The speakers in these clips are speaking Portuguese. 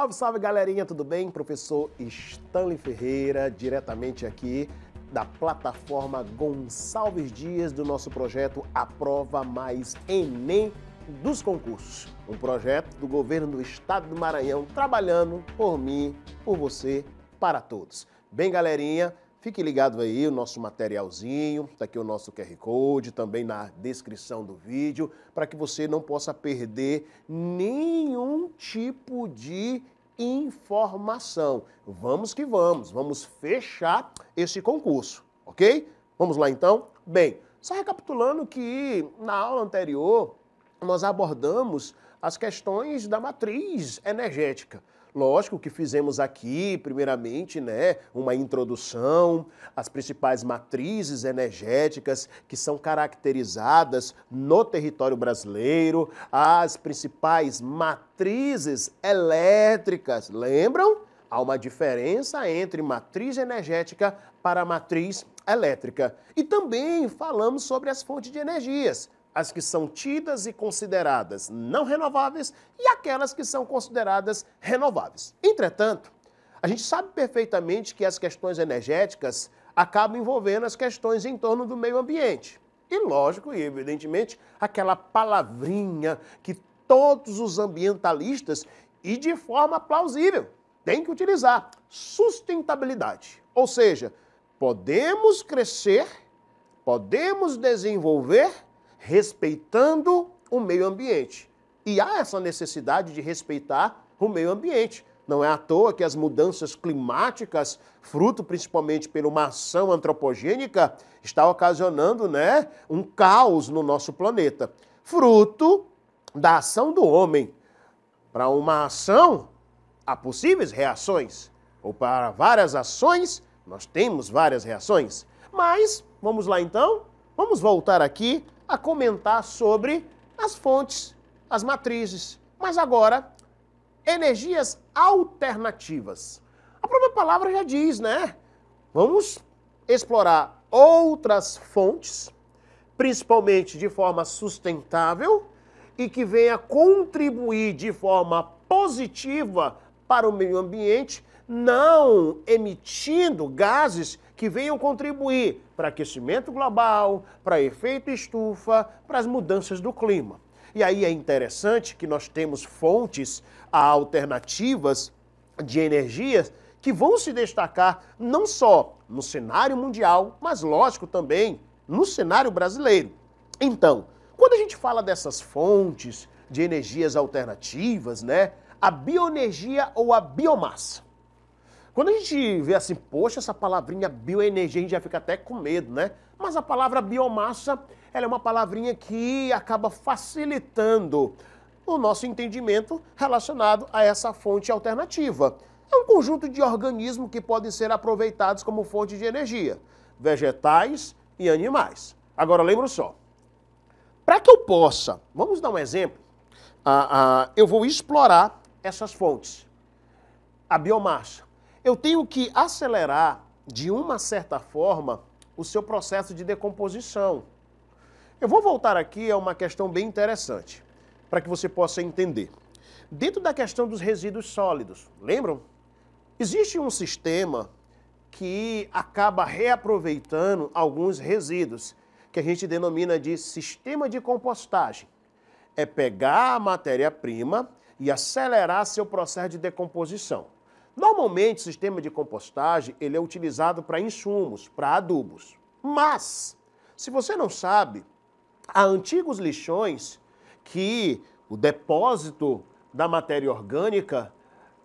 Salve, salve, galerinha, tudo bem? Professor Stanley Ferreira, diretamente aqui da plataforma Gonçalves Dias do nosso projeto Aprova Mais Enem dos concursos. Um projeto do governo do estado do Maranhão, trabalhando por mim, por você, para todos. Bem, galerinha, fique ligado aí, o nosso materialzinho, tá aqui o nosso QR Code, também na descrição do vídeo, para que você não possa perder nenhum tipo de informação. Vamos que vamos fechar esse concurso, ok? Vamos lá então? Bem, só recapitulando que na aula anterior nós abordamos as questões da matriz energética. Lógico que fizemos aqui, primeiramente, uma introdução às principais matrizes energéticas que são caracterizadas no território brasileiro, as principais matrizes elétricas. Lembram? Há uma diferença entre matriz energética para matriz elétrica. E também falamos sobre as fontes de energias, as que são tidas e consideradas não renováveis e aquelas que são consideradas renováveis. Entretanto, a gente sabe perfeitamente que as questões energéticas acabam envolvendo as questões em torno do meio ambiente. E lógico e evidentemente, aquela palavrinha que todos os ambientalistas, e de forma plausível, têm que utilizar: sustentabilidade. Ou seja, podemos crescer, podemos desenvolver respeitando o meio ambiente. E há essa necessidade de respeitar o meio ambiente. Não é à toa que as mudanças climáticas, fruto principalmente por uma ação antropogênica, está ocasionando, um caos no nosso planeta. Fruto da ação do homem. Para uma ação, há possíveis reações. Ou para várias ações, nós temos várias reações. Mas, vamos lá então, vamos voltar aqui a comentar sobre as fontes, as matrizes, mas agora, energias alternativas. A própria palavra já diz, Vamos explorar outras fontes, principalmente de forma sustentável e que venha contribuir de forma positiva para o meio ambiente, não emitindo gases que venham contribuir para aquecimento global, para efeito estufa, para as mudanças do clima. E aí é interessante que nós temos fontes alternativas de energias que vão se destacar não só no cenário mundial, mas lógico também no cenário brasileiro. Então, quando a gente fala dessas fontes de energias alternativas, a bioenergia ou a biomassa. Quando a gente vê assim, poxa, essa palavrinha bioenergia, a gente já fica até com medo, Mas a palavra biomassa, ela é uma palavrinha que acaba facilitando o nosso entendimento relacionado a essa fonte alternativa. É um conjunto de organismos que podem ser aproveitados como fonte de energia, vegetais e animais. Agora, lembra só, para que eu possa, vamos dar um exemplo, eu vou explorar essas fontes. A biomassa. Eu tenho que acelerar, de uma certa forma, o seu processo de decomposição. Eu vou voltar aqui a uma questão bem interessante, para que você possa entender. Dentro da questão dos resíduos sólidos, lembram? Existe um sistema que acaba reaproveitando alguns resíduos, que a gente denomina de sistema de compostagem. É pegar a matéria-prima e acelerar seu processo de decomposição. Normalmente, o sistema de compostagem ele é utilizado para insumos, para adubos. Mas, se você não sabe, há antigos lixões que o depósito da matéria orgânica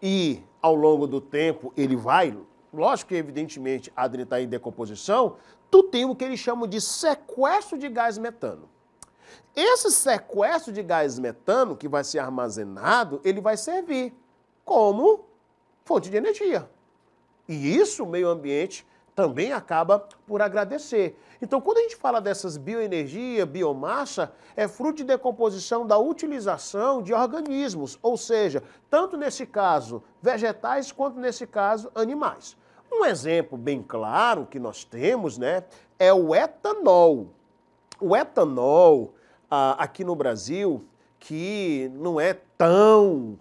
e, ao longo do tempo, ele vai, lógico que evidentemente, adentrar em decomposição, tu tem o que eles chamam de sequestro de gás metano. Esse sequestro de gás metano que vai ser armazenado, ele vai servir como fonte de energia. E isso o meio ambiente também acaba por agradecer. Então, quando a gente fala dessas bioenergia, biomassa, é fruto de decomposição da utilização de organismos, ou seja, tanto nesse caso vegetais, quanto nesse caso animais. Um exemplo bem claro que nós temos, é o etanol. O etanol, aqui no Brasil, que não é tão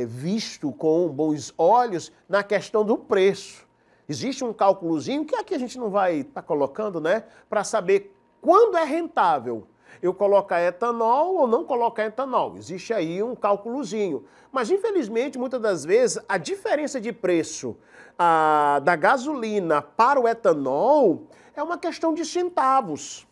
visto com bons olhos na questão do preço. Existe um cálculozinho que aqui a gente não vai estar colocando, né? Para saber quando é rentável eu colocar etanol ou não colocar etanol. Existe aí um cálculozinho. Mas, infelizmente, muitas das vezes, a diferença de preço da gasolina para o etanol é uma questão de centavos.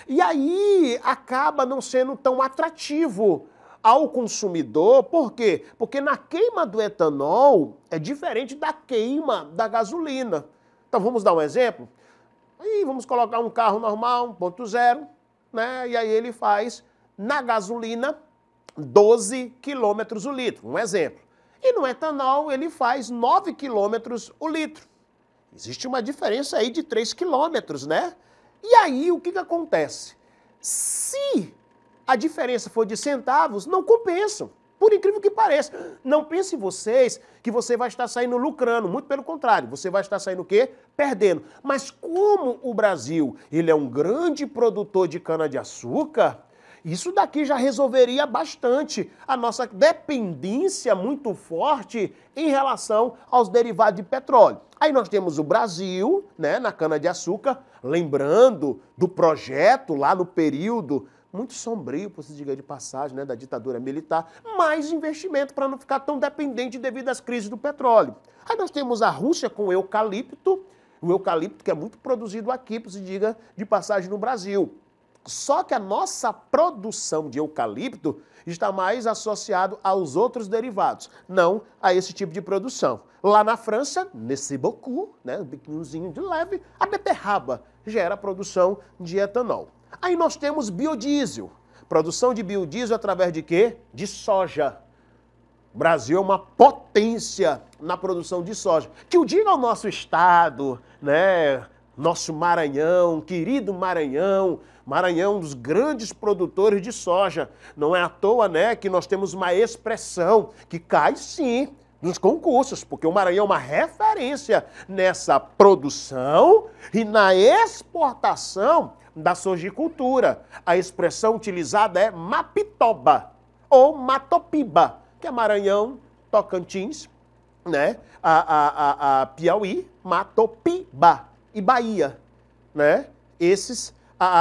E aí acaba não sendo tão atrativo ao consumidor. Por quê? Porque na queima do etanol é diferente da queima da gasolina. Então vamos dar um exemplo? Aí vamos colocar um carro normal, 1.0, né? E aí ele faz na gasolina 12 quilômetros o litro, um exemplo. E no etanol ele faz 9 quilômetros o litro. Existe uma diferença aí de 3 quilômetros, né? E aí o que acontece? Se a diferença for de centavos, não compensam. Por incrível que pareça. Não pensem vocês que você vai estar saindo lucrando. Muito pelo contrário. Você vai estar saindo o quê? Perdendo. Mas como o Brasil ele é um grande produtor de cana-de-açúcar, isso daqui já resolveria bastante a nossa dependência muito forte em relação aos derivados de petróleo. Aí nós temos o Brasil, né, na cana-de-açúcar, lembrando do projeto lá no período muito sombrio, por se diga de passagem, né, da ditadura militar, mais investimento para não ficar tão dependente devido às crises do petróleo. Aí nós temos a Rússia com o eucalipto que é muito produzido aqui, por se diga de passagem, no Brasil. Só que a nossa produção de eucalipto está mais associado aos outros derivados, não a esse tipo de produção. Lá na França, nesse bocu, né, um biquinhozinho de leve, a beterraba gera a produção de etanol. Aí nós temos biodiesel. Produção de biodiesel através de quê? De soja. O Brasil é uma potência na produção de soja. Que o diga ao nosso estado, né? Nosso Maranhão, querido Maranhão. Maranhão, um dos grandes produtores de soja. Não é à toa, né, que nós temos uma expressão que cai sim nos concursos, porque o Maranhão é uma referência nessa produção e na exportação da sojicultura. A expressão utilizada é mapitoba ou matopiba, que é Maranhão, Tocantins, né? Piauí, Matopiba e Bahia, né? Esses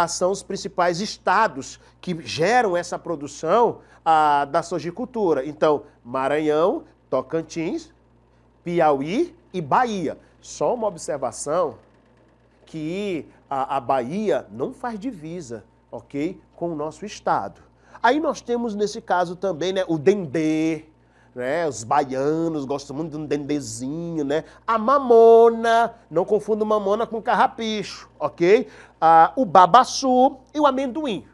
são os principais estados que geram essa produção da sojicultura. Então, Maranhão, Tocantins, Piauí e Bahia. Só uma observação que a Bahia não faz divisa, ok, com o nosso estado. Aí nós temos nesse caso também, né, o dendê, né, os baianos gostam muito de um dendezinho, né, a mamona, não confunda mamona com carrapicho, ok? O babaçu e o amendoim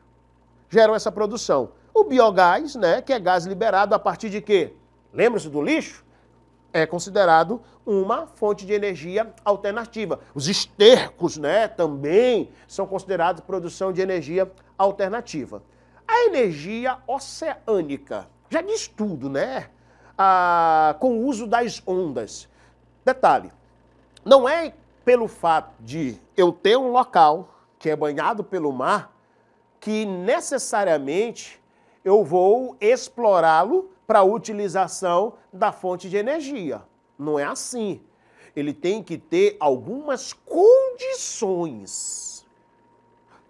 geram essa produção. O biogás, né, que é gás liberado a partir de quê? Lembra-se do lixo? É considerado uma fonte de energia alternativa. Os estercos, né, também são considerados produção de energia alternativa. A energia oceânica, já diz tudo, né? Com o uso das ondas. Detalhe, não é pelo fato de eu ter um local que é banhado pelo mar que necessariamente eu vou explorá-lo para a utilização da fonte de energia. Não é assim. Ele tem que ter algumas condições.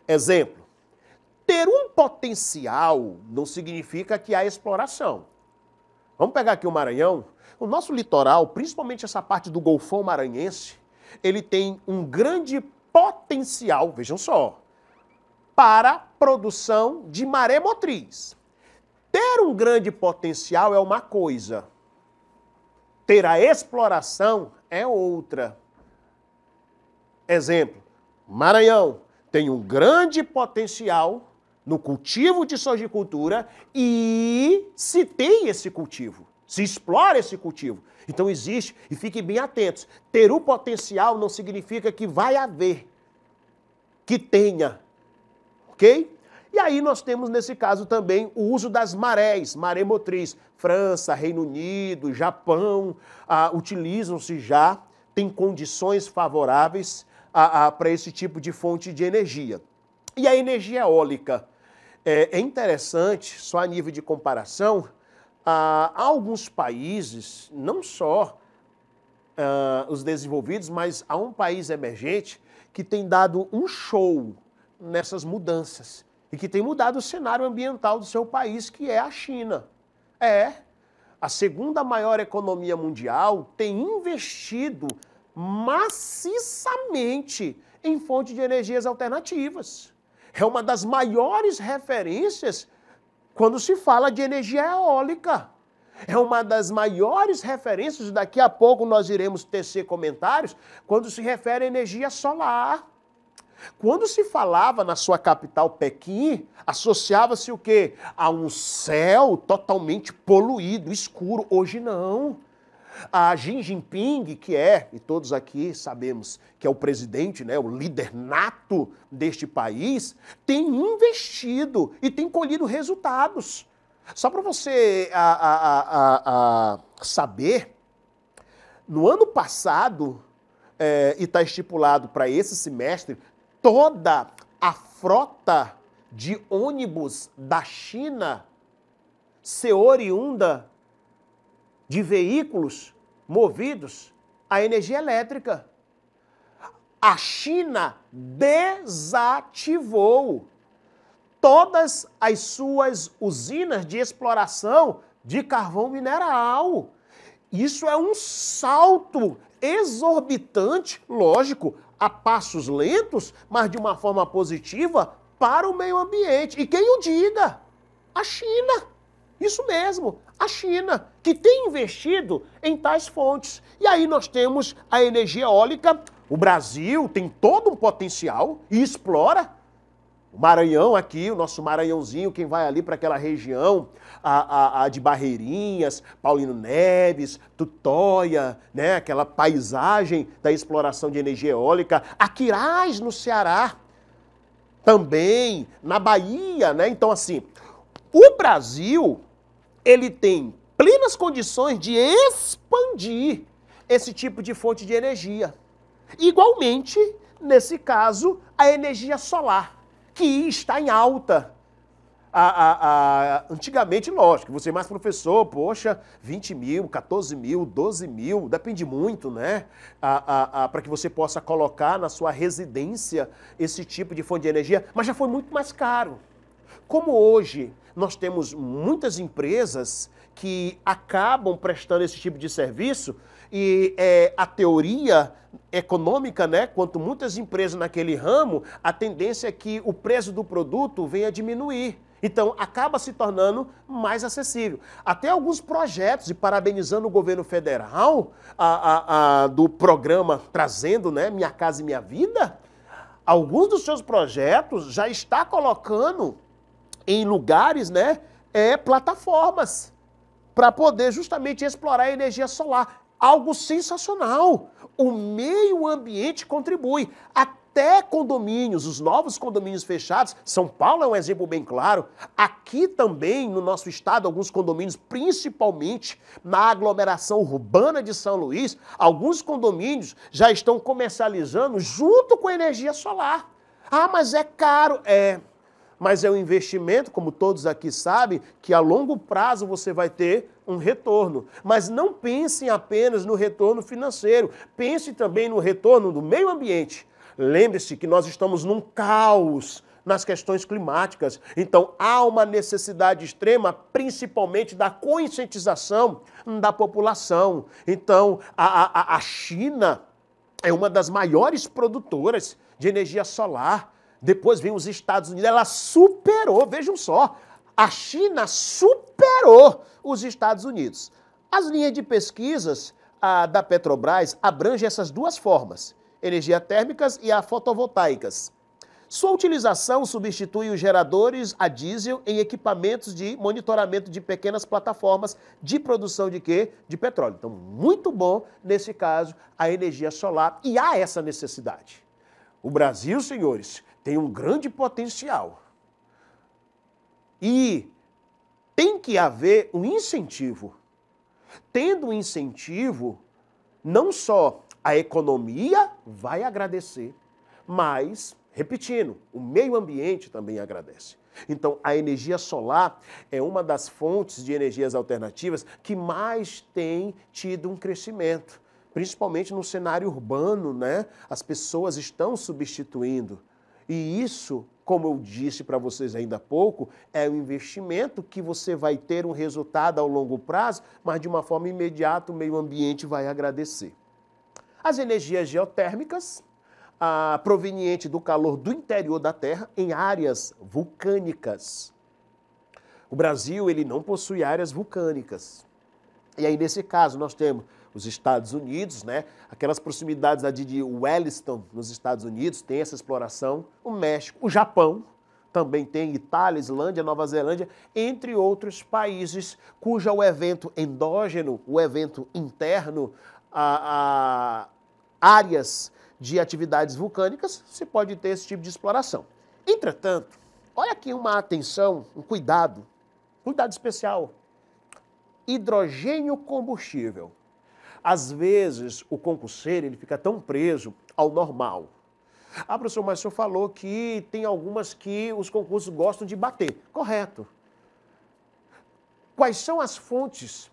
Exemplo, ter um potencial não significa que há exploração. Vamos pegar aqui o Maranhão. O nosso litoral, principalmente essa parte do Golfão Maranhense, ele tem um grande potencial, vejam só, para produção de maremotriz. Ter um grande potencial é uma coisa, ter a exploração é outra. Exemplo, Maranhão tem um grande potencial no cultivo de sojicultura e se tem esse cultivo, se explora esse cultivo. Então existe, e fiquem bem atentos, ter o potencial não significa que vai haver, que tenha, ok? E aí nós temos, nesse caso, também o uso das marés, maremotriz. França, Reino Unido, Japão, utilizam-se já, tem condições favoráveis para esse tipo de fonte de energia. E a energia eólica é interessante, só a nível de comparação, há alguns países, não só os desenvolvidos, mas há um país emergente que tem dado um show nessas mudanças e que tem mudado o cenário ambiental do seu país, que é a China. A segunda maior economia mundial tem investido maciçamente em fontes de energias alternativas. É uma das maiores referências quando se fala de energia eólica. É uma das maiores referências, daqui a pouco nós iremos tecer comentários, quando se refere à energia solar. Quando se falava na sua capital, Pequim, associava-se o quê? A um céu totalmente poluído, escuro. Hoje não. A Xi Jinping, e todos aqui sabemos que é o presidente, né, o líder nato deste país, tem investido e tem colhido resultados. Só para você saber, no ano passado, e está estipulado para esse semestre, toda a frota de ônibus da China ser oriunda de veículos movidos à energia elétrica. A China desativou todas as suas usinas de exploração de carvão mineral. Isso é um salto exorbitante, lógico, a passos lentos, mas de uma forma positiva para o meio ambiente. E quem o diga? A China. Isso mesmo, a China, que tem investido em tais fontes. E aí nós temos a energia eólica. O Brasil tem todo um potencial e explora. O Maranhão aqui, o nosso Maranhãozinho, quem vai ali para aquela região de Barreirinhas, Paulino Neves, Tutóia, né, aquela paisagem da exploração de energia eólica. Aquiraz, no Ceará, também, na Bahia, né? Então, assim, o Brasil, ele tem plenas condições de expandir esse tipo de fonte de energia. Igualmente, nesse caso, a energia solar, que está em alta. Antigamente, lógico, você é mais professor, poxa, 20 mil, 14 mil, 12 mil, depende muito, né? Para que você possa colocar na sua residência esse tipo de fonte de energia, mas já foi muito mais caro. Como hoje nós temos muitas empresas que acabam prestando esse tipo de serviço e a teoria econômica, né, quanto muitas empresas naquele ramo, a tendência é que o preço do produto venha a diminuir. Então, acaba se tornando mais acessível. Até alguns projetos, e parabenizando o governo federal, do programa Trazendo, né, Minha Casa e Minha Vida, alguns dos seus projetos já está colocando em lugares, né, plataformas para poder justamente explorar a energia solar. Algo sensacional. O meio ambiente contribui. Até condomínios, os novos condomínios fechados, São Paulo é um exemplo bem claro. Aqui também, no nosso estado, alguns condomínios, principalmente na aglomeração urbana de São Luís, alguns condomínios já estão comercializando junto com a energia solar. Ah, mas é caro. Mas é um investimento, como todos aqui sabem, que a longo prazo você vai ter um retorno. Mas não pensem apenas no retorno financeiro, pense também no retorno do meio ambiente. Lembre-se que nós estamos num caos nas questões climáticas, então há uma necessidade extrema, principalmente da conscientização da população. Então, a China é uma das maiores produtoras de energia solar. Depois vem os Estados Unidos, ela superou, vejam só, a China superou os Estados Unidos. As linhas de pesquisas da Petrobras abrangem essas duas formas, energia térmicas e a fotovoltaicas. Sua utilização substitui os geradores a diesel em equipamentos de monitoramento de pequenas plataformas de produção de quê? De petróleo. Então, muito bom, nesse caso, a energia solar, e há essa necessidade. O Brasil, senhores, tem um grande potencial. E tem que haver um incentivo. Tendo um incentivo, não só a economia vai agradecer, mas, repetindo, o meio ambiente também agradece. Então, a energia solar é uma das fontes de energias alternativas que mais tem tido um crescimento, principalmente no cenário urbano, né? As pessoas estão substituindo. E isso, como eu disse para vocês ainda há pouco, é um investimento que você vai ter um resultado ao longo prazo, mas de uma forma imediata o meio ambiente vai agradecer. As energias geotérmicas, proveniente do calor do interior da Terra em áreas vulcânicas. O Brasil, ele não possui áreas vulcânicas. E aí, nesse caso, nós temos os Estados Unidos, né? Aquelas proximidades ali de Williston, nos Estados Unidos, tem essa exploração. O México, o Japão, também tem Itália, Islândia, Nova Zelândia, entre outros países, cujo o evento endógeno, o evento interno, áreas de atividades vulcânicas, se pode ter esse tipo de exploração. Entretanto, olha aqui uma atenção, um cuidado especial. Hidrogênio combustível. Às vezes, o concurseiro ele fica tão preso ao normal. Professor, mas o senhor falou que tem algumas que os concursos gostam de bater. Correto. Quais são as fontes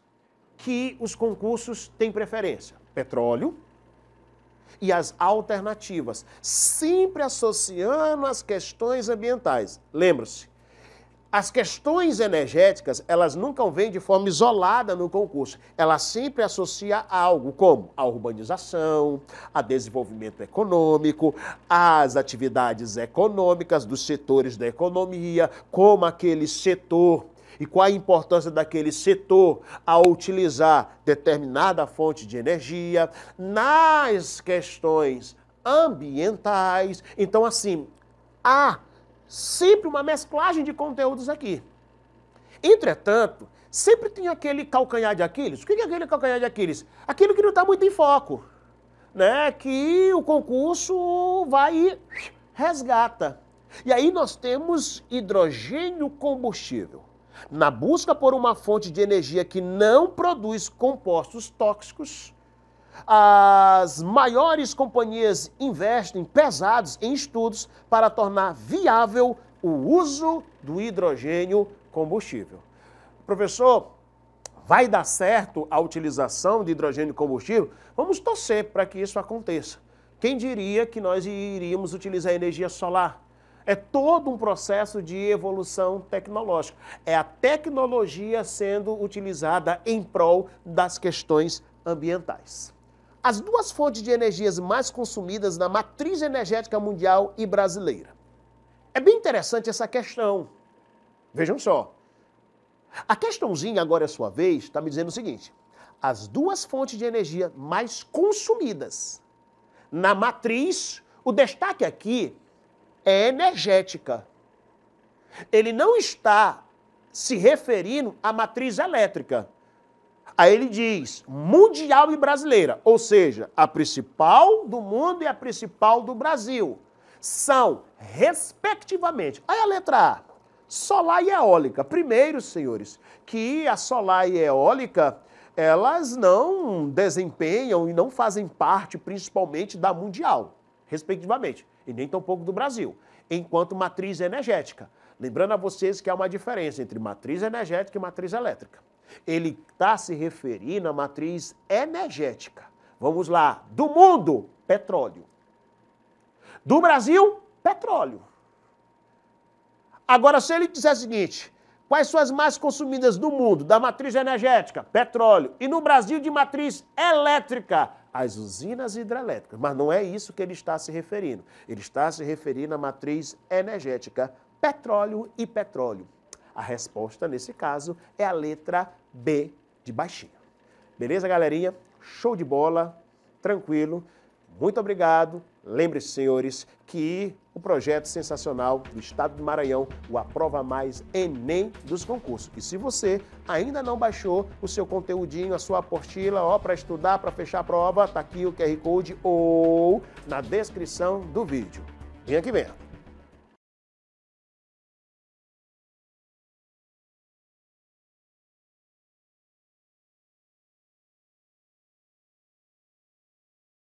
que os concursos têm preferência? Petróleo e as alternativas, sempre associando as questões ambientais. Lembra-se, as questões energéticas, elas nunca vêm de forma isolada no concurso. Ela sempre associa algo como a urbanização, a desenvolvimento econômico, as atividades econômicas dos setores da economia, como aquele setor e qual a importância daquele setor ao utilizar determinada fonte de energia, nas questões ambientais. Então, assim, há sempre uma mesclagem de conteúdos aqui. Entretanto, sempre tem aquele calcanhar de Aquiles. O que é aquele calcanhar de Aquiles? Aquilo que não está muito em foco, né? Que o concurso vai e resgata. E aí nós temos hidrogênio combustível. Na busca por uma fonte de energia que não produz compostos tóxicos, as maiores companhias investem pesados em estudos para tornar viável o uso do hidrogênio combustível. Professor, vai dar certo a utilização de hidrogênio combustível? Vamos torcer para que isso aconteça. Quem diria que nós iríamos utilizar energia solar? É todo um processo de evolução tecnológica. É a tecnologia sendo utilizada em prol das questões ambientais. As duas fontes de energias mais consumidas na matriz energética mundial e brasileira. É bem interessante essa questão. Vejam só. A questãozinha, agora é sua vez, está me dizendo o seguinte. As duas fontes de energia mais consumidas na matriz, o destaque aqui é energética. Ele não está se referindo à matriz elétrica. Aí ele diz mundial e brasileira, ou seja, a principal do mundo e a principal do Brasil. São, respectivamente, aí a letra A, solar e eólica. Primeiro, senhores, que a solar e eólica, elas não desempenham e não fazem parte, principalmente, da mundial, respectivamente, e nem tampouco do Brasil, enquanto matriz energética. Lembrando a vocês que há uma diferença entre matriz energética e matriz elétrica. Ele está se referindo à matriz energética. Vamos lá. Do mundo, petróleo. Do Brasil, petróleo. Agora, se ele disser o seguinte, quais são as mais consumidas do mundo, da matriz energética? Petróleo. E no Brasil, de matriz elétrica? As usinas hidrelétricas. Mas não é isso que ele está se referindo. Ele está se referindo à matriz energética, petróleo e petróleo. A resposta, nesse caso, é a letra B de baixinho. Beleza, galerinha? Show de bola, tranquilo. Muito obrigado. Lembre-se, senhores, que o projeto sensacional do Estado do Maranhão, o Aprova Mais Enem dos concursos. E se você ainda não baixou o seu conteúdinho, a sua apostila, para estudar, para fechar a prova, tá aqui o QR Code ou na descrição do vídeo. Vem aqui mesmo.